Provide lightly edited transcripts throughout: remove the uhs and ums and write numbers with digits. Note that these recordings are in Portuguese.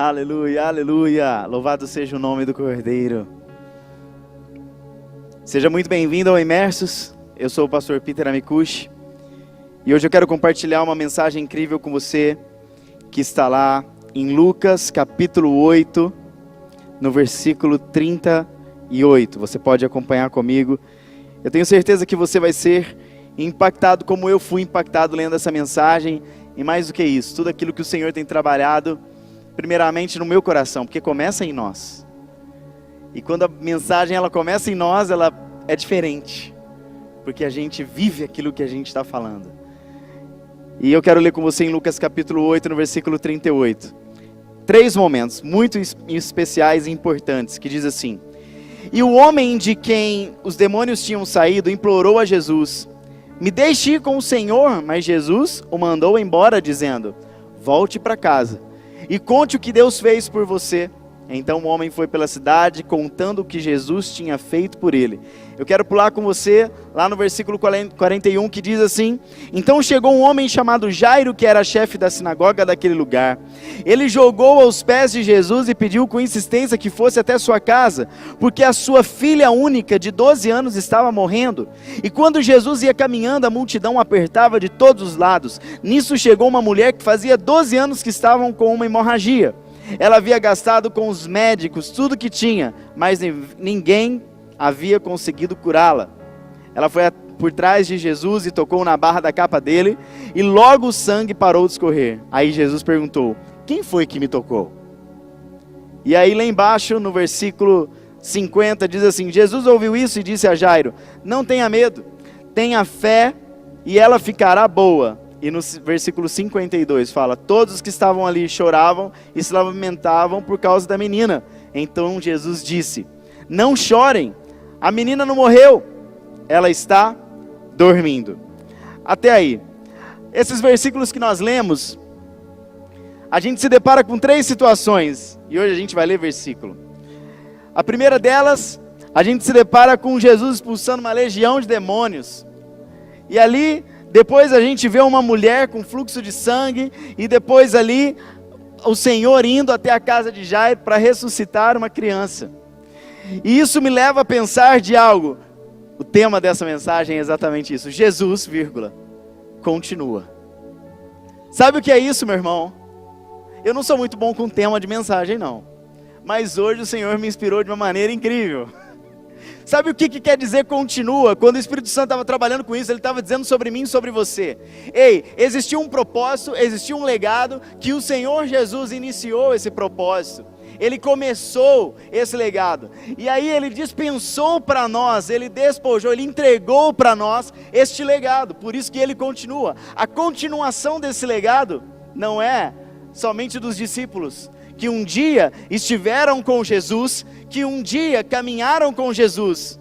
Aleluia, aleluia. Louvado seja o nome do Cordeiro. Seja muito bem-vindo ao Imersos. Eu sou o pastor Peter Amikushi. E hoje eu quero compartilhar uma mensagem incrível com você, que está lá em Lucas capítulo 8, no versículo 38. Você pode acompanhar comigo. Eu tenho certeza que você vai ser impactado como eu fui impactado lendo essa mensagem. E mais do que isso, tudo aquilo que o Senhor tem trabalhado primeiramente no meu coração, porque começa em nós. E quando a mensagem ela começa em nós, ela é diferente, porque a gente vive aquilo que a gente está falando. E eu quero ler com você em Lucas capítulo 8, no versículo 38. 3 momentos muito especiais e importantes, que diz assim: E o homem de quem os demônios tinham saído implorou a Jesus: Me deixe ir com o Senhor. Mas Jesus o mandou embora, dizendo: Volte para casa e conte o que Deus fez por você. Então o homem foi pela cidade contando o que Jesus tinha feito por ele. Eu quero pular com você lá no versículo 41, que diz assim: Então chegou um homem chamado Jairo, que era chefe da sinagoga daquele lugar. Ele jogou aos pés de Jesus e pediu com insistência que fosse até sua casa, porque a sua filha única de 12 anos estava morrendo. E quando Jesus ia caminhando, a multidão o apertava de todos os lados. Nisso chegou uma mulher que fazia 12 anos que estavam com uma hemorragia. Ela havia gastado com os médicos tudo que tinha, mas ninguém havia conseguido curá-la. Ela foi por trás de Jesus e tocou na barra da capa dele, e logo o sangue parou de escorrer. Aí Jesus perguntou: Quem foi que me tocou? E aí lá embaixo no versículo 50 diz assim: Jesus ouviu isso e disse a Jairo: Não tenha medo, tenha fé e ela ficará boa. E no versículo 52 fala: Todos os que estavam ali choravam e se lamentavam por causa da menina. Então Jesus disse: Não chorem, a menina não morreu, ela está dormindo. Até aí, esses versículos que nós lemos, a gente se depara com 3 situações, e hoje a gente vai ler versículo. A primeira delas, a gente se depara com Jesus expulsando uma legião de demônios, e ali depois a gente vê uma mulher com fluxo de sangue, e depois ali o Senhor indo até a casa de Jairo para ressuscitar uma criança. E isso me leva a pensar de algo. O tema dessa mensagem é exatamente isso: Jesus, continua. Sabe o que é isso, meu irmão? Eu não sou muito bom com tema de mensagem não, mas hoje o Senhor me inspirou de uma maneira incrível. Sabe o que quer dizer continua? Quando o Espírito Santo estava trabalhando com isso, ele estava dizendo sobre mim e sobre você: Ei, existiu um propósito, existiu um legado, que o Senhor Jesus iniciou esse propósito. Ele começou esse legado, e aí ele dispensou para nós, ele despojou, ele entregou para nós este legado. Por isso que ele continua. A continuação desse legado não é somente dos discípulos, que um dia estiveram com Jesus, que um dia caminharam com Jesus,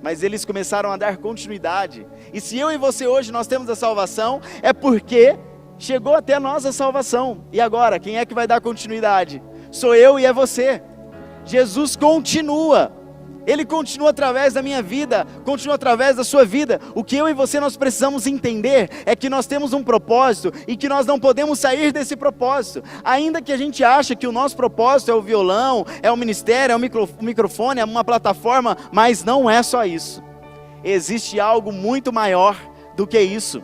mas eles começaram a dar continuidade. E se eu e você hoje nós temos a salvação, é porque chegou até nós a salvação. E agora, quem é que vai dar continuidade? Sou eu e é você. Jesus continua. Ele continua através da minha vida, continua através da sua vida. O que eu e você nós precisamos entender é que nós temos um propósito e que nós não podemos sair desse propósito. Ainda que a gente ache que o nosso propósito é o violão, é o ministério, é o microfone, é uma plataforma, mas não é só isso. Existe algo muito maior do que isso.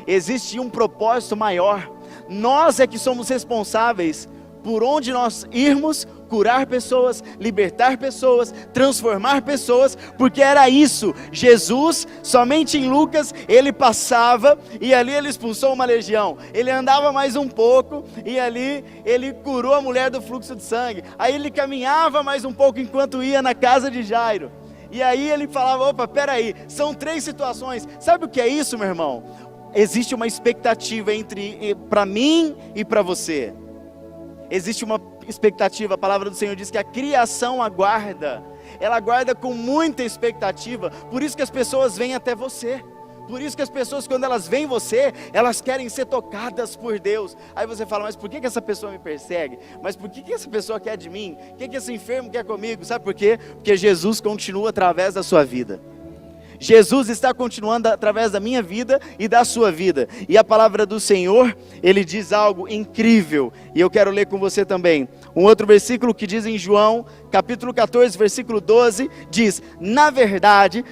Existe um propósito maior. Nós é que somos responsáveis por onde nós irmos, curar pessoas, libertar pessoas, transformar pessoas, porque era isso. Jesus, somente em Lucas, ele passava e ali ele expulsou uma legião. Ele andava mais um pouco e ali ele curou a mulher do fluxo de sangue. Aí ele caminhava mais um pouco enquanto ia na casa de Jairo. E aí ele falava: opa, peraí, são 3 situações. Sabe o que é isso, meu irmão? Existe uma expectativa para mim e para você. Existe uma expectativa. A palavra do Senhor diz que a criação aguarda. Ela aguarda com muita expectativa. Por isso que as pessoas vêm até você. Por isso que as pessoas, quando elas veem você, elas querem ser tocadas por Deus. Aí você fala: mas por que essa pessoa me persegue? Mas por que essa pessoa quer de mim? O que esse enfermo quer comigo? Sabe por quê? Porque Jesus continua através da sua vida. Jesus está continuando através da minha vida e da sua vida. E a palavra do Senhor, ele diz algo incrível. E eu quero ler com você também. Um outro versículo que diz em João, capítulo 14, versículo 12, diz: na verdade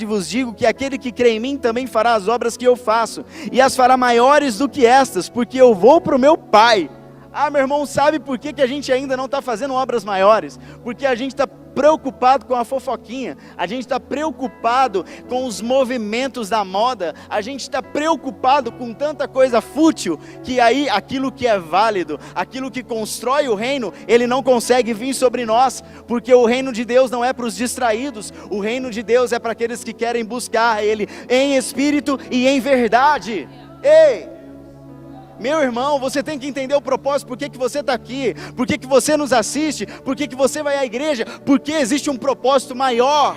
vos digo que aquele que crê em mim também fará as obras que eu faço, e as fará maiores do que estas, porque eu vou para o meu Pai. Ah, meu irmão, sabe por que a gente ainda não está fazendo obras maiores? Porque a gente está preocupado com a fofoquinha, a gente está preocupado com os movimentos da moda, a gente está preocupado com tanta coisa fútil, que aí aquilo que é válido, aquilo que constrói o reino, ele não consegue vir sobre nós, porque o reino de Deus não é para os distraídos, o reino de Deus é para aqueles que querem buscar Ele em espírito e em verdade. Ei! Meu irmão, você tem que entender o propósito, por que você está aqui, por que você nos assiste, por que você vai à igreja, porque existe um propósito maior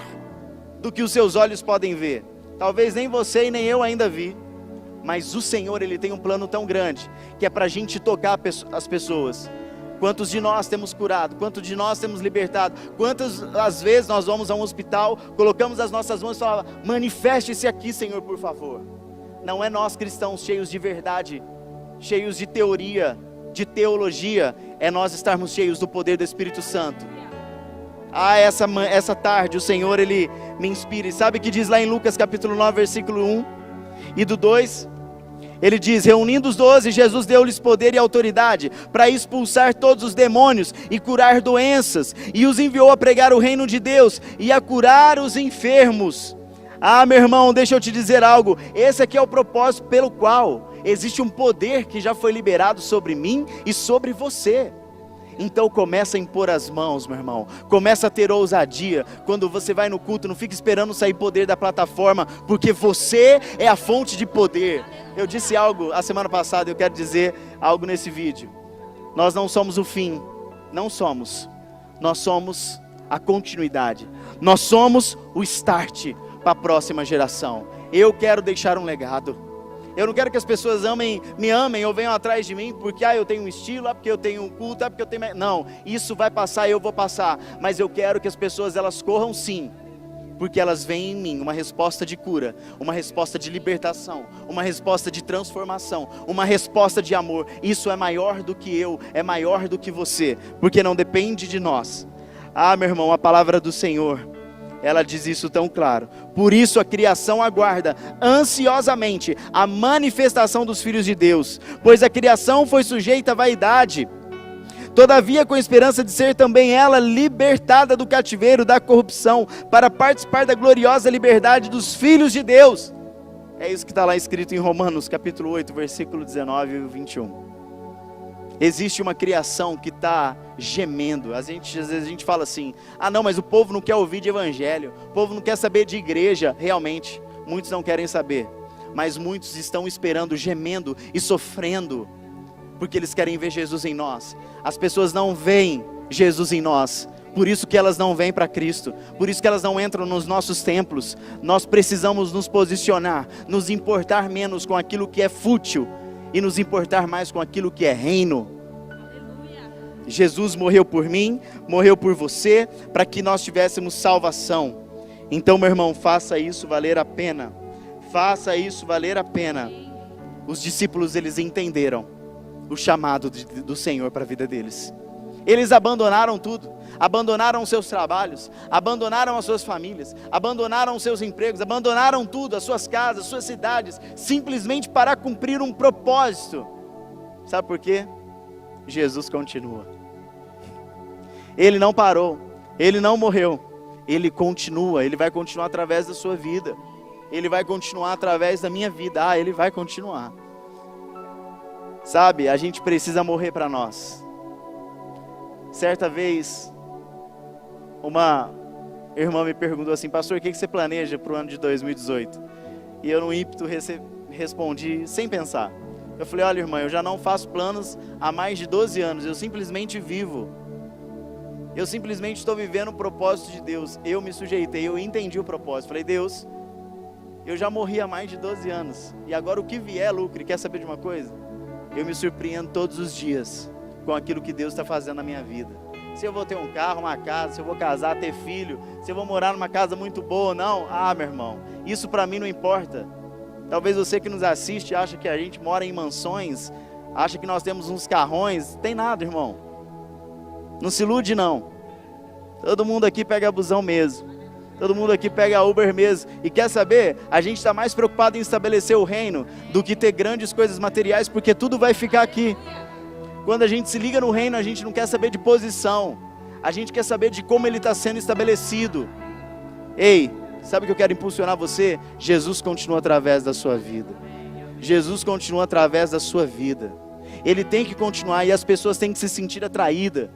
do que os seus olhos podem ver. Talvez nem você e nem eu ainda vi, mas o Senhor, Ele tem um plano tão grande, que é para a gente tocar as pessoas. Quantos de nós temos curado, quantos de nós temos libertado, quantas às vezes nós vamos a um hospital, colocamos as nossas mãos e falamos: manifeste-se aqui, Senhor, por favor. Não é nós cristãos cheios de verdade, cheios de teoria, de teologia, é nós estarmos cheios do poder do Espírito Santo. Ah, essa tarde o Senhor, Ele me inspira, e sabe o que diz lá em Lucas capítulo 9, versículo 1 e do 2? Ele diz: reunindo os 12, Jesus deu-lhes poder e autoridade para expulsar todos os demônios e curar doenças, e os enviou a pregar o reino de Deus e a curar os enfermos. Ah, meu irmão, deixa eu te dizer algo, esse aqui é o propósito pelo qual existe um poder que já foi liberado sobre mim e sobre você. Então começa a impor as mãos, meu irmão, começa a ter ousadia. Quando você vai no culto, não fica esperando sair poder da plataforma, porque você é a fonte de poder. Eu disse algo a semana passada, eu quero dizer algo nesse vídeo. Nós não somos o fim, não somos, nós somos a continuidade, nós somos o start para a próxima geração. Eu quero deixar um legado. Eu não quero que as pessoas me amem ou venham atrás de mim porque eu tenho um estilo, porque eu tenho um culto, porque eu tenho... Não, isso vai passar e eu vou passar. Mas eu quero que as pessoas, elas corram sim, porque elas veem em mim uma resposta de cura, uma resposta de libertação, uma resposta de transformação, uma resposta de amor. Isso é maior do que eu, é maior do que você, porque não depende de nós. Ah, meu irmão, a palavra do Senhor, ela diz isso tão claro. Por isso a criação aguarda ansiosamente a manifestação dos filhos de Deus, pois a criação foi sujeita à vaidade, todavia com esperança de ser também ela libertada do cativeiro da corrupção, para participar da gloriosa liberdade dos filhos de Deus. É isso que está lá escrito em Romanos capítulo 8, versículo 19 e 21. Existe uma criação que está gemendo. Às vezes a gente fala assim: ah não, mas o povo não quer ouvir de evangelho, o povo não quer saber de igreja. Realmente, muitos não querem saber, mas muitos estão esperando, gemendo e sofrendo, porque eles querem ver Jesus em nós. As pessoas não veem Jesus em nós, por isso que elas não vêm para Cristo, por isso que elas não entram nos nossos templos. Nós precisamos nos posicionar, nos importar menos com aquilo que é fútil e nos importar mais com aquilo que é reino. Jesus morreu por mim, morreu por você, para que nós tivéssemos salvação. Então, meu irmão, faça isso valer a pena, faça isso valer a pena. Os discípulos, eles entenderam o chamado do Senhor para a vida deles. Eles abandonaram tudo, abandonaram seus trabalhos, abandonaram as suas famílias, abandonaram os seus empregos, abandonaram tudo, as suas casas, as suas cidades, simplesmente para cumprir um propósito. Sabe por quê? Jesus continua. Ele não parou, Ele não morreu, Ele continua, Ele vai continuar através da sua vida, Ele vai continuar através da minha vida. Ele vai continuar. Sabe, a gente precisa morrer para nós. Certa vez, uma irmã me perguntou assim: pastor, o que você planeja para o ano de 2018? E eu no ímpeto respondi sem pensar. Eu falei: olha irmã, eu já não faço planos há mais de 12 anos, eu simplesmente vivo. Eu simplesmente estou vivendo o propósito de Deus. Eu me sujeitei, eu entendi o propósito. Falei: Deus, eu já morri há mais de 12 anos, e agora o que vier é lucro. E quer saber de uma coisa? Eu me surpreendo todos os dias com aquilo que Deus está fazendo na minha vida. se eu vou ter um carro, uma casa, se eu vou casar, ter filho, se eu vou morar numa casa muito boa, não. Ah, meu irmão, isso para mim não importa. Talvez você que nos assiste acha que a gente mora em mansões, acha que nós temos uns carrões. Tem nada, irmão. Não se ilude, não. Todo mundo aqui pega busão mesmo. Todo mundo aqui pega Uber mesmo. E quer saber? A gente está mais preocupado em estabelecer o reino do que ter grandes coisas materiais, porque tudo vai ficar aqui. Quando a gente se liga no reino, a gente não quer saber de posição. A gente quer saber de como ele está sendo estabelecido. Ei, sabe o que eu quero impulsionar você? Jesus continua através da sua vida. Jesus continua através da sua vida. Ele tem que continuar e as pessoas têm que se sentir atraídas.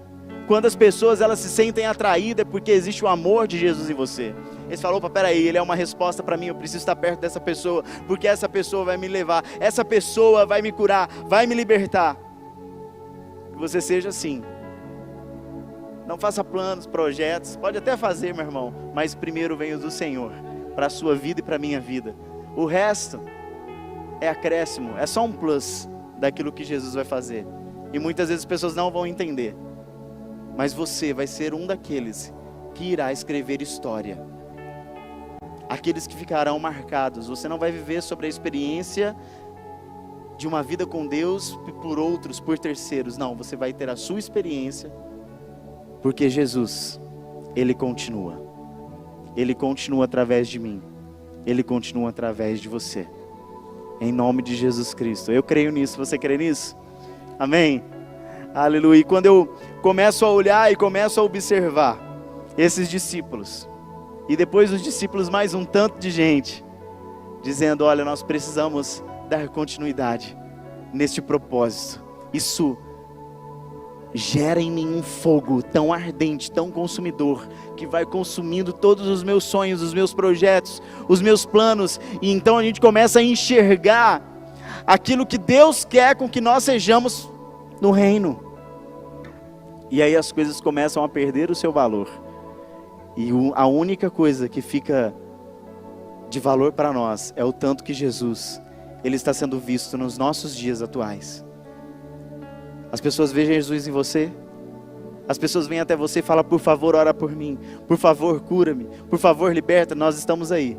Quando as pessoas elas se sentem atraídas é porque existe o amor de Jesus em você. Ele falou, opa, peraí, ele é uma resposta para mim, eu preciso estar perto dessa pessoa, porque essa pessoa vai me levar, essa pessoa vai me curar, vai me libertar. Que você seja assim. Não faça planos, projetos, pode até fazer, meu irmão, mas primeiro vem o do Senhor, para a sua vida e para a minha vida. O resto é acréscimo, é só um plus daquilo que Jesus vai fazer. E muitas vezes as pessoas não vão entender. Mas você vai ser um daqueles que irá escrever história. Aqueles que ficarão marcados. Você não vai viver sobre a experiência de uma vida com Deus por outros, por terceiros. Não, você vai ter a sua experiência. Porque Jesus, Ele continua. Ele continua através de mim. Ele continua através de você. Em nome de Jesus Cristo. Eu creio nisso. Você crê nisso? Amém? Aleluia. E quando eu começo a olhar e começo a observar esses discípulos, e depois os discípulos mais um tanto de gente, dizendo, olha, nós precisamos dar continuidade neste propósito. Isso gera em mim um fogo tão ardente, tão consumidor, que vai consumindo todos os meus sonhos, os meus projetos, os meus planos, e então a gente começa a enxergar aquilo que Deus quer com que nós sejamos no reino. E aí as coisas começam a perder o seu valor. E a única coisa que fica de valor para nós é o tanto que Jesus, Ele está sendo visto nos nossos dias atuais. As pessoas veem Jesus em você. As pessoas vêm até você e falam, por favor, ora por mim. Por favor, cura-me. Por favor, liberta. Nós estamos aí.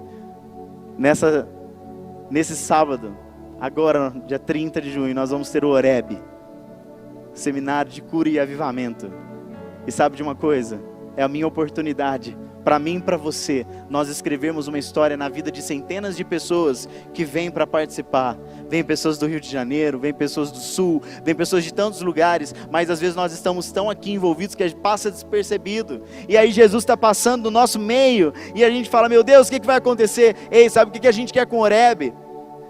Nesse sábado, agora, dia 30 de junho, nós vamos ter o Horeb. Seminário de cura e avivamento. E sabe de uma coisa? É a minha oportunidade, para mim e para você, nós escrevemos uma história na vida de centenas de pessoas que vêm para participar. Vêm pessoas do Rio de Janeiro, vêm pessoas do Sul, vêm pessoas de tantos lugares, mas às vezes nós estamos tão aqui envolvidos que a gente passa despercebido. E aí Jesus está passando no nosso meio, e a gente fala, meu Deus, o que vai acontecer? Ei, sabe o que a gente quer com o Horeb?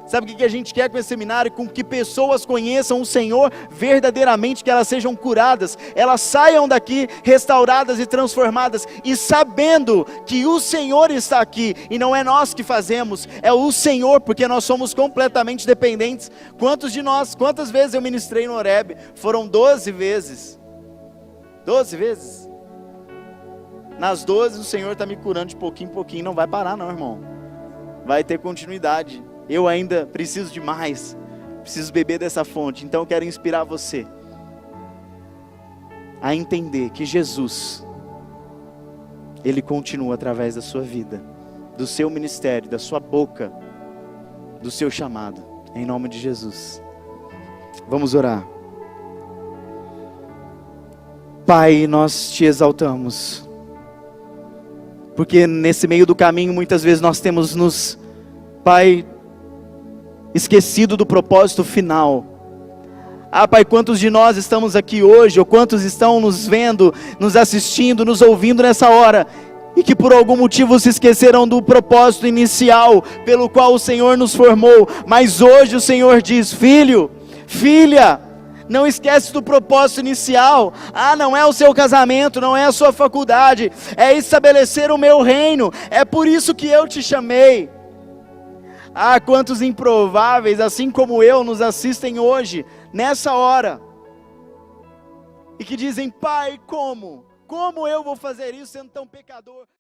Sabe o que a gente quer com esse seminário? Com que pessoas conheçam o Senhor verdadeiramente, que elas sejam curadas, elas saiam daqui restauradas e transformadas, e sabendo que o Senhor está aqui, e não é nós que fazemos, é o Senhor, porque nós somos completamente dependentes. Quantas vezes eu ministrei no Horeb? Foram 12 vezes. 12 vezes. Nas 12 o Senhor está me curando de pouquinho em pouquinho, não vai parar não, irmão. Vai ter continuidade. Eu ainda preciso de mais, preciso beber dessa fonte. Então eu quero inspirar você a entender que Jesus, Ele continua através da sua vida, do seu ministério, da sua boca, do seu chamado, em nome de Jesus. Vamos orar. Pai, nós te exaltamos, porque nesse meio do caminho muitas vezes nós temos Pai, esquecido do propósito final. Ah, Pai, quantos de nós estamos aqui hoje, ou quantos estão nos vendo, nos assistindo, nos ouvindo nessa hora, e que por algum motivo se esqueceram do propósito inicial, pelo qual o Senhor nos formou, mas hoje o Senhor diz, filho, filha, não esquece do propósito inicial. Ah, não é o seu casamento, não é a sua faculdade, é estabelecer o meu reino, é por isso que eu te chamei. Ah, quantos improváveis, assim como eu, nos assistem hoje, nessa hora, e que dizem, Pai, como eu vou fazer isso sendo tão pecador?